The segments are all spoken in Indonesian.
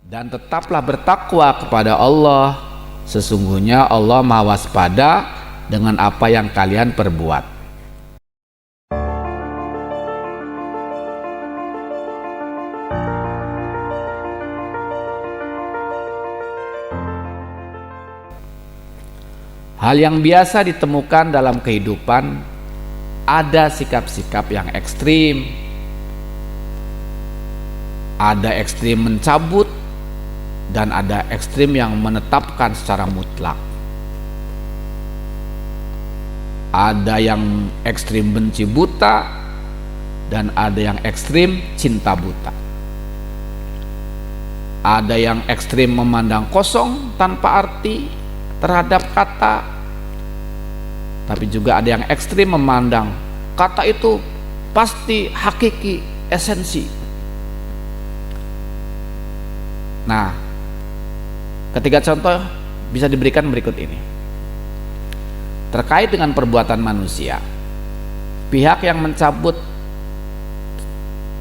Dan tetaplah bertakwa kepada Allah, sesungguhnya Allah Maha Waspada dengan apa yang kalian perbuat. Hal yang biasa ditemukan dalam kehidupan, ada sikap-sikap yang ekstrim, ada ekstrim mencabut, dan ada ekstrim yang menetapkan secara mutlak. Ada yang ekstrim benci buta, dan ada yang ekstrim cinta buta. Ada yang ekstrim memandang kosong tanpa arti terhadap kata, tapi juga ada yang ekstrim memandang kata itu pasti hakiki, esensi. Nah, ketiga contoh bisa diberikan berikut ini. Terkait dengan perbuatan manusia, pihak yang mencabut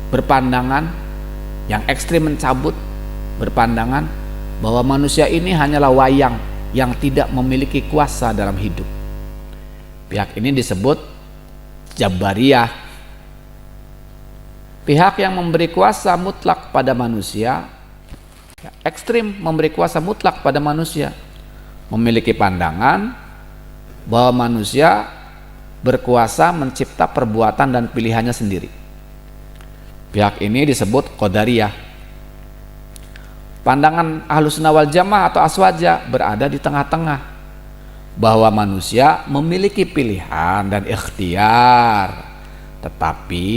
berpandangan, yang ekstrim mencabut berpandangan bahwa manusia ini hanyalah wayang yang tidak memiliki kuasa dalam hidup. Pihak ini disebut Jabariyah. Pihak yang memberi kuasa mutlak pada manusia, ekstrim memberi kuasa mutlak pada manusia, memiliki pandangan bahwa manusia berkuasa mencipta perbuatan dan pilihannya sendiri. Pihak ini disebut Qadariyah. Pandangan Ahlussunnah wal Jamaah atau Aswaja berada di tengah-tengah, bahwa manusia memiliki pilihan dan ikhtiar, tetapi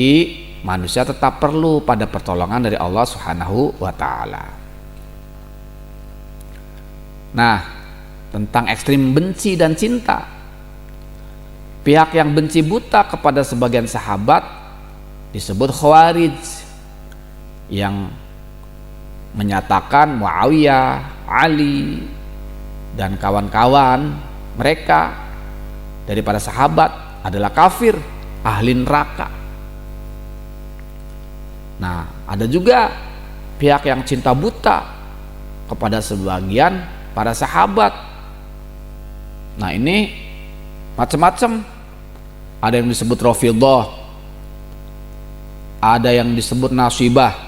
manusia tetap perlu pada pertolongan dari Allah Subhanahu wa Ta'ala. Nah, tentang ekstrim benci dan cinta, pihak yang benci buta kepada sebagian sahabat disebut Khawarij, yang menyatakan Muawiyah, Ali, dan kawan-kawan mereka daripada sahabat adalah kafir, ahli neraka. Nah, ada juga pihak yang cinta buta kepada sebagian para sahabat. Nah, ini macam-macam. Ada yang disebut Rafidhah, ada yang disebut Nasibah.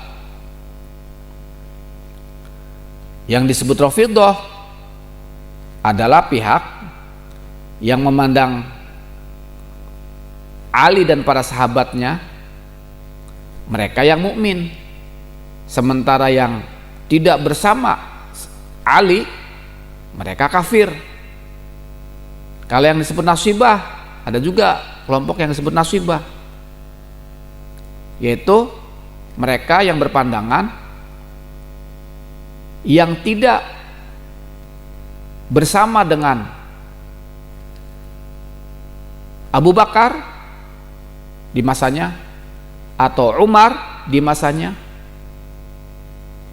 Yang disebut Rafidhah adalah pihak yang memandang Ali dan para sahabatnya mereka yang mukmin, sementara yang tidak bersama Ali mereka kafir. Kalau yang disebut Nasibah, ada juga kelompok yang disebut Nasibah, yaitu mereka yang berpandangan yang tidak bersama dengan Abu Bakar di masanya, atau Umar di masanya,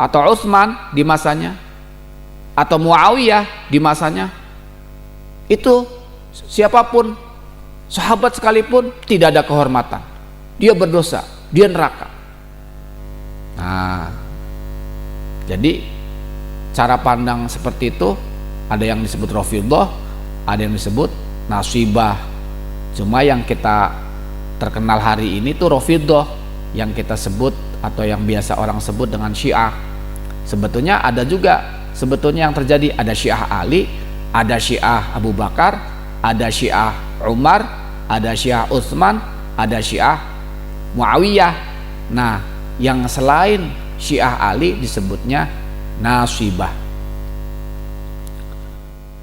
atau Utsman di masanya, atau Muawiyah di masanya. Itu siapapun, sahabat sekalipun, tidak ada kehormatan. Dia berdosa, dia neraka. Nah, jadi cara pandang seperti itu ada yang disebut Rafidhah, ada yang disebut Nasibah. Cuma yang kita terkenal hari ini tuh Rafidhah, yang kita sebut atau yang biasa orang sebut dengan Syiah. Sebetulnya ada juga, sebetulnya yang terjadi ada Syiah Ali, ada Syiah Abu Bakar, ada Syiah Umar, ada Syiah Utsman, ada Syiah Muawiyah. Nah, yang selain Syiah Ali disebutnya Nasibah.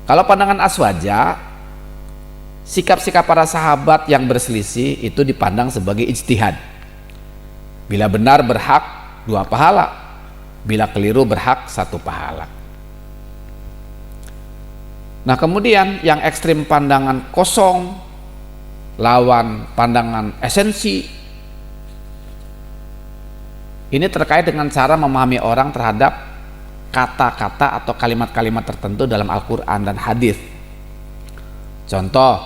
Kalau pandangan Aswaja, sikap-sikap para sahabat yang berselisih itu dipandang sebagai ijtihad. Bila benar berhak 2 pahala, bila keliru berhak 1 pahala. Nah, kemudian yang ekstrim pandangan kosong lawan pandangan esensi, ini terkait dengan cara memahami orang terhadap kata-kata atau kalimat-kalimat tertentu dalam Al-Quran dan hadis. Contoh,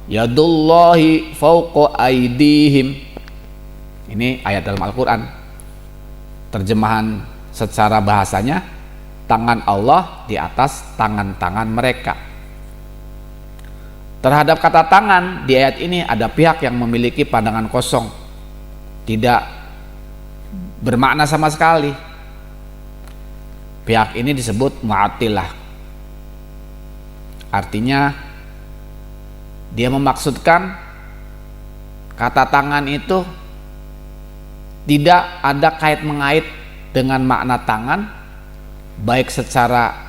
yadullahi fawqa aydihim. Ini ayat dalam Al-Quran. Terjemahan secara bahasanya, tangan Allah di atas tangan-tangan mereka. Terhadap kata tangan di ayat ini ada pihak yang memiliki pandangan kosong, tidak bermakna sama sekali. Pihak ini disebut Mu'attilah. Artinya dia memaksudkan kata tangan itu tidak ada kait mengait dengan makna tangan, baik secara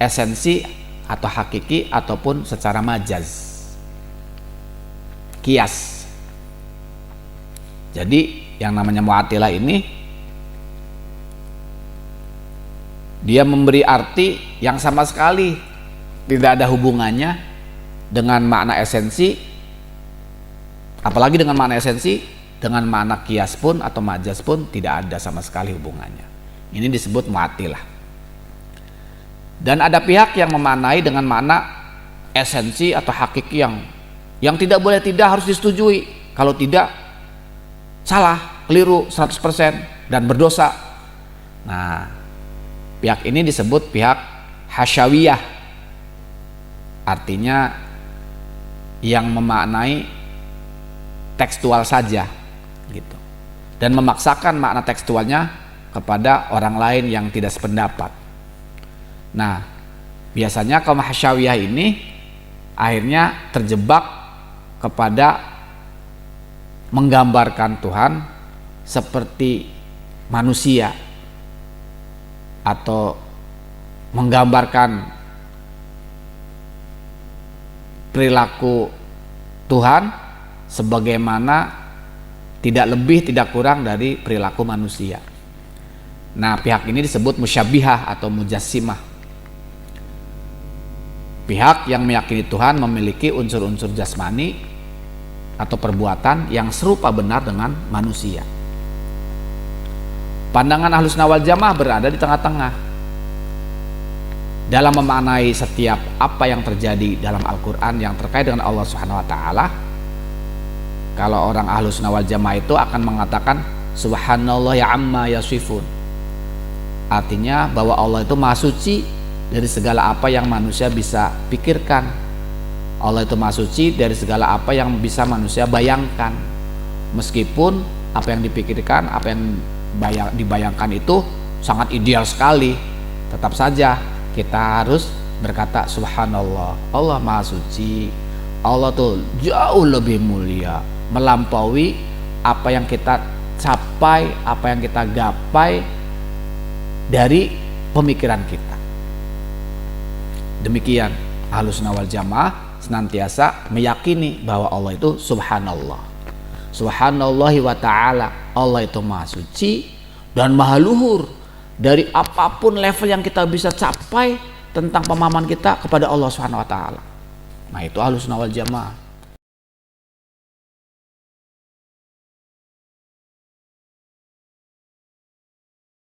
esensi atau hakiki ataupun secara majaz, kias. Jadi yang namanya Mu'attilah ini dia memberi arti yang sama sekali tidak ada hubungannya dengan makna esensi, apalagi dengan makna esensi, dengan makna kias pun atau majaz pun tidak ada sama sekali hubungannya. Ini disebut Mu'attilah. Dan ada pihak yang memaknai dengan makna esensi atau hakiki yang tidak boleh, tidak harus disetujui. Kalau tidak, salah, keliru 100% dan berdosa. Nah, pihak ini disebut pihak hasyawiyah. Artinya yang memaknai tekstual saja gitu, dan memaksakan makna tekstualnya kepada orang lain yang tidak sependapat. Nah, biasanya kaum hasyawiyah ini akhirnya terjebak kepada menggambarkan Tuhan seperti manusia, atau menggambarkan perilaku Tuhan sebagaimana tidak lebih tidak kurang dari perilaku manusia. Nah, pihak ini disebut musyabbihah atau mujassimah. Pihak yang meyakini Tuhan memiliki unsur-unsur jasmani atau perbuatan yang serupa benar dengan manusia. Pandangan Ahlussunnah wal Jamaah berada di tengah-tengah dalam memaknai setiap apa yang terjadi dalam Al-Quran yang terkait dengan Allah Subhanahu wa Ta'ala. Kalau orang Ahlussunnah wal Jamaah itu akan mengatakan Subhanallah ya amma yasifun, artinya bahwa Allah itu maha suci dari segala apa yang manusia bisa pikirkan. Allah itu maha suci dari segala apa yang bisa manusia bayangkan. Meskipun apa yang dipikirkan, apa yang dibayangkan itu sangat ideal sekali, tetap saja kita harus berkata subhanallah, Allah maha suci, Allah tuh jauh lebih mulia, melampaui apa yang kita capai, apa yang kita gapai dari pemikiran kita. Demikian Ahlussunnah wal Jamaah senantiasa meyakini bahwa Allah itu subhanallah, subhanallahi wa ta'ala, Allah itu maha suci dan maha luhur dari apapun level yang kita bisa capai tentang pemahaman kita kepada Allah Subhanahu wa Ta'ala. Nah, itu Ahlussunnah wal Jamaah.